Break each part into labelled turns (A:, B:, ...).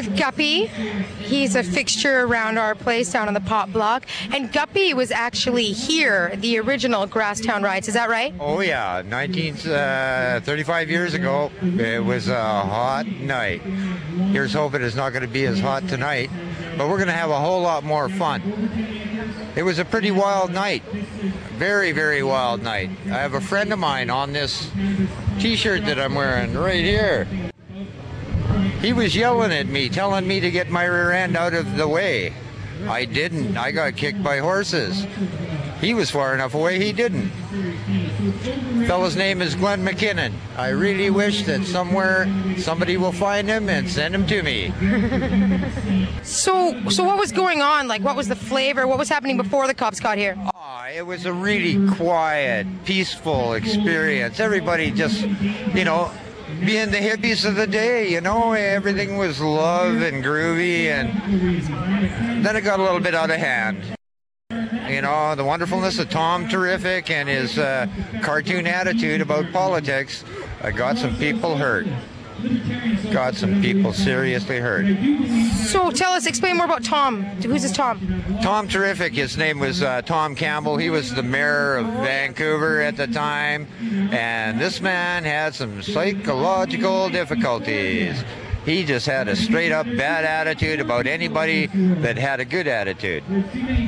A: with Guppy. He's a fixture around our place down on the Pop Block. And Guppy was actually here, the original Grasstown riots. Is that right?
B: Oh, yeah. 35 years ago, it was a hot night. Here's hoping it's not going to be as hot tonight, but we're going to have a whole lot more fun. It was a pretty wild night. Very, very wild night. I have a friend of mine on this t-shirt that I'm wearing right here. He was yelling at me, telling me to get my rear end out of the way. I didn't. I got kicked by horses. He was far enough away, he didn't. Fellow's name is Glenn McKinnon. I really wish that somewhere somebody will find him and send him to me.
A: So what was going on? Like, what was the flavor? What was happening before the cops got here?
B: It was a really quiet, peaceful experience. Everybody just, being the hippies of the day, everything was love and groovy, and then it got a little bit out of hand. The wonderfulness of Tom Terrific and his cartoon attitude about politics got some people hurt. Got some people seriously hurt.
A: So explain more about Tom. Who's this Tom?
B: Tom Terrific. His name was Tom Campbell. He was the mayor of Vancouver at the time, and this man had some psychological difficulties. He just had a straight-up bad attitude about anybody that had a good attitude.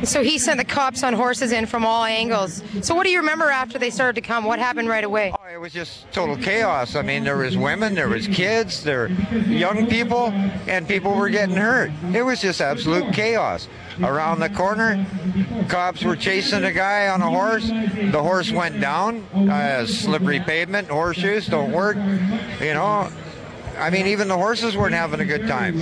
A: So he sent the cops on horses in from all angles. So what do you remember after they started to come? What happened right away?
B: Oh, it was just total chaos. I mean, there was women, there was kids, there were young people, and people were getting hurt. It was just absolute chaos. Around the corner, cops were chasing a guy on a horse. The horse went down. Slippery pavement, horseshoes don't work, I mean, even the horses weren't having a good time.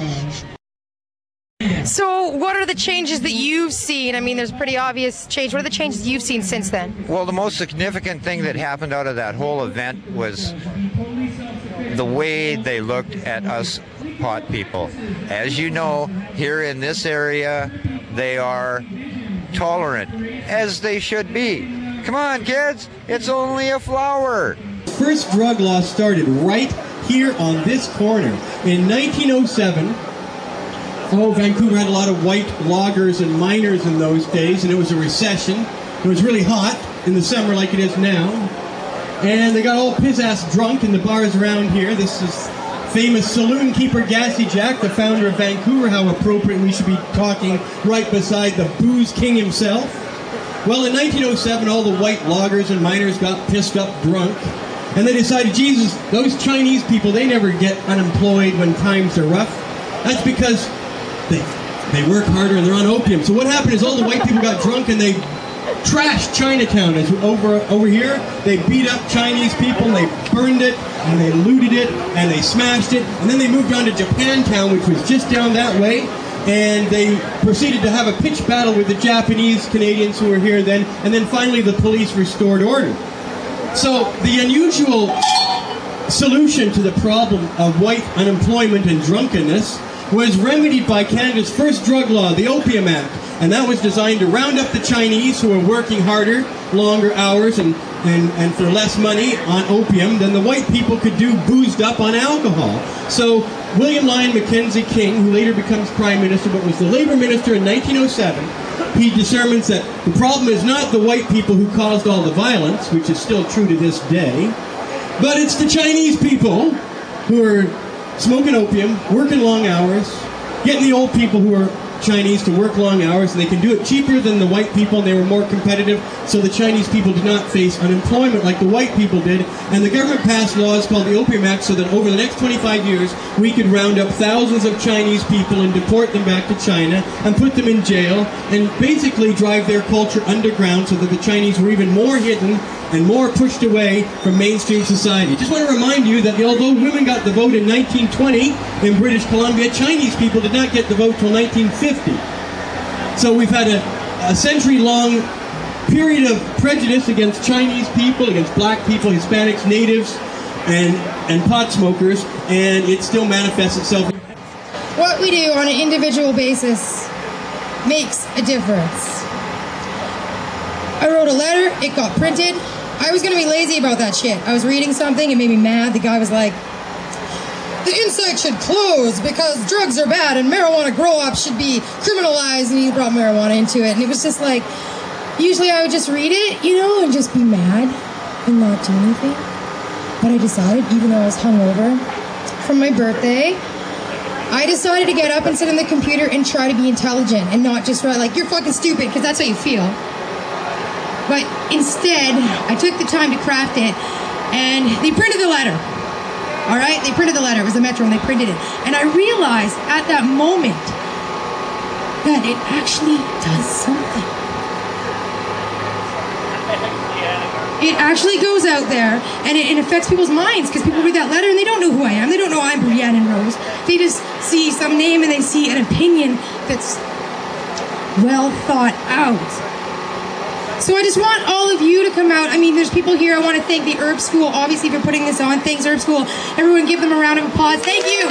A: So what are the changes that you've seen? I mean, there's a pretty obvious change. What are the changes you've seen since then?
B: Well, the most significant thing that happened out of that whole event was the way they looked at us pot people. As you know, here in this area, they are tolerant, as they should be. Come on, kids, it's only a flower.
C: First drug law started right here on this corner. In 1907, Vancouver had a lot of white loggers and miners in those days, and it was a recession. It was really hot in the summer like it is now. And they got all piss-ass drunk in the bars around here. This is famous saloon keeper Gassy Jack, the founder of Vancouver. How appropriate we should be talking right beside the booze king himself. Well, in 1907, all the white loggers and miners got pissed up drunk. And they decided, Jesus, those Chinese people, they never get unemployed when times are rough. That's because they work harder and they're on opium. So what happened is all the white people got drunk and they trashed Chinatown. As over here, they beat up Chinese people and they burned it and they looted it and they smashed it. And then they moved on to Japantown, which was just down that way. And they proceeded to have a pitched battle with the Japanese Canadians who were here then. And then finally the police restored order. So the unusual solution to the problem of white unemployment and drunkenness was remedied by Canada's first drug law, the Opium Act. And that was designed to round up the Chinese who were working harder, longer hours, and for less money on opium than the white people could do boozed up on alcohol. So William Lyon Mackenzie King, who later becomes Prime Minister but was the Labour Minister in 1907, he determines that the problem is not the white people who caused all the violence, which is still true to this day, but it's the Chinese people who are smoking opium, working long hours, getting the old people who are Chinese to work long hours, and they can do it cheaper than the white people, and they were more competitive, so the Chinese people did not face unemployment like the white people did. And the government passed laws called the Opium Act so that over the next 25 years we could round up thousands of Chinese people and deport them back to China and put them in jail and basically drive their culture underground so that the Chinese were even more hidden and more pushed away from mainstream society. Just want to remind you that although women got the vote in 1920 in British Columbia, Chinese people did not get the vote till 1950. So we've had a century-long period of prejudice against Chinese people, against black people, Hispanics, natives, and pot smokers, and it still manifests itself.
D: What we do on an individual basis makes a difference. I wrote a letter, it got printed. I was going to be lazy about that shit. I was reading something, it made me mad. The guy was like, the inside should close because drugs are bad and marijuana grow-up should be criminalized, and he brought marijuana into it. And it was just like, usually I would just read it, you know, and just be mad and not do anything. But I decided, even though I was hungover from my birthday, I decided to get up and sit on the computer and try to be intelligent and not just write like, you're fucking stupid, because that's how you feel. But instead, I took the time to craft it, and they printed the letter. All right, they printed the letter. It was the Metro, and they printed it. And I realized at that moment that it actually does something. It actually goes out there, and it affects people's minds, because people read that letter and they don't know who I am. They don't know I'm Rhiannon Rose. They just see some name and they see an opinion that's well thought out. So I just want all of you to come out. I mean, there's people here. I want to thank the Herb School, obviously, for putting this on. Thanks, Herb School. Everyone give them a round of applause. Thank you.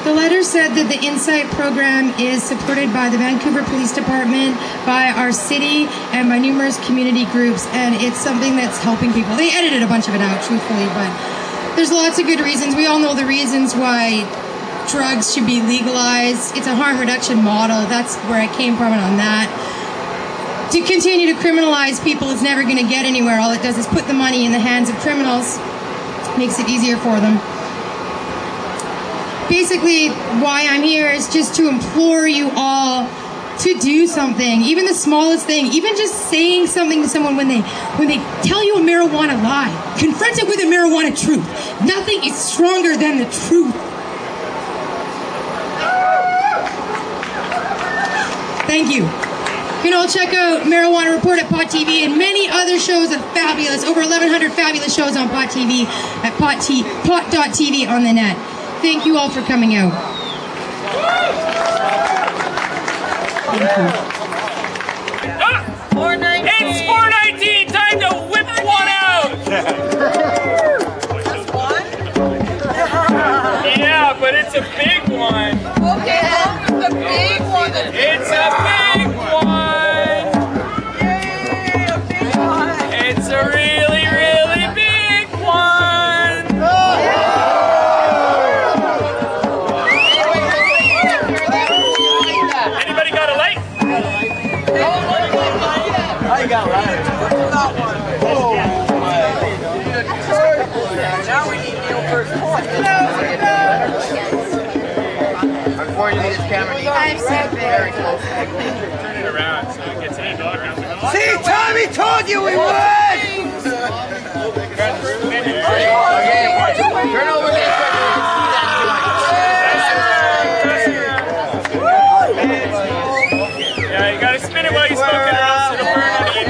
D: The letter said that the Insight program is supported by the Vancouver Police Department, by our city, and by numerous community groups, and it's something that's helping people. They edited a bunch of it out, truthfully, but there's lots of good reasons. We all know the reasons why drugs should be legalized. It's a harm reduction model. That's where I came from, and on that. To continue to criminalize people is never going to get anywhere. All it does is put the money in the hands of criminals, makes it easier for them. Basically, why I'm here is just to implore you all to do something, even the smallest thing, even just saying something to someone when they tell you a marijuana lie. Confront it with a marijuana truth. Nothing is stronger than the truth. Thank you. You can all check out Marijuana Report at Pot TV and many other shows of fabulous, over 1,100 fabulous shows on Pot TV at pot.tv on the net. Thank you all for coming out. Thank you.
E: It's 419, time to whip one out! Just one? Yeah, but it's a big one. Okay, it's a big one. It's a big one. Yay, a big one. It's a really, really big one. Anybody got a light? I got light. Not one. Oh. Now we need Neil first point. Unfortunately, this camera needs to be very close. Turn it around so it gets in. See, Tommy told you we would! Okay, turn over this way. Yeah, you gotta spin it while you smoke it, or else it'll burn on you.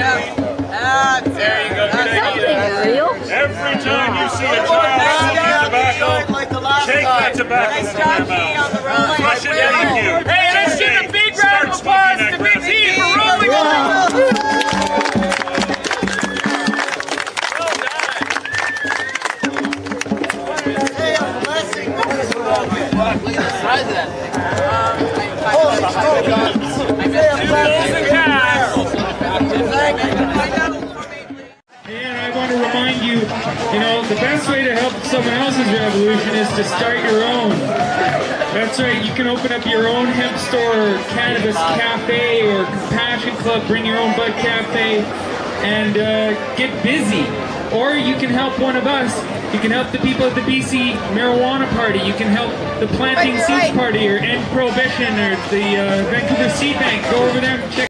E: There you go. Good idea. Every time you see a child smoking tobacco, shake that tobacco from their mouth. Flush it down the queue. Hey, let's give a big round of applause to BT for rolling on. Well done. Hey, I'm blessing. President.
F: And I want to remind you, the best way to help someone else's revolution is to start your own. That's right, you can open up your own hemp store, cannabis cafe, or compassion club, bring your own bud cafe, and get busy. Or you can help one of us. You can help the people at the BC Marijuana Party. You can help the Planting Seeds Party, or End Prohibition, or the Vancouver Seed Bank. Go over there and check